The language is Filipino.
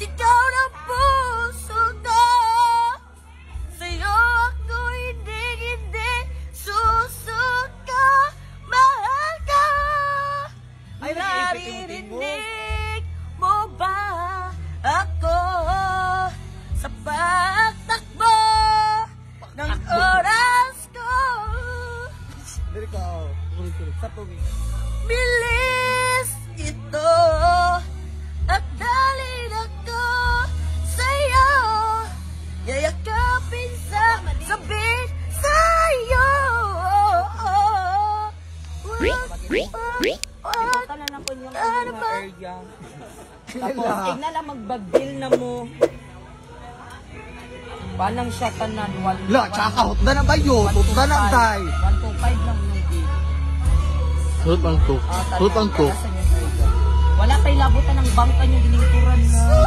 sigaw ng puso ko. Sa'yo ako hindi susuka. Mahal ka. Ay, naririnig mo ba ako sa pagtakbo ng oras ko? Dari ka, sa tuwi. Bilis ito at dalhin ako sa'yo. Yayakapin sabihin sa'yo. Ikaw na lang po yung area. Tapos, tignan lang magbagbil na mo. Panang siya tanan. La, tsaka hutda na ba yun? Hutda na day. 125 lang yung gig. Hut ang to. Hut ang to. Wala tayo labutan ng bangka nyo, diningkuran na.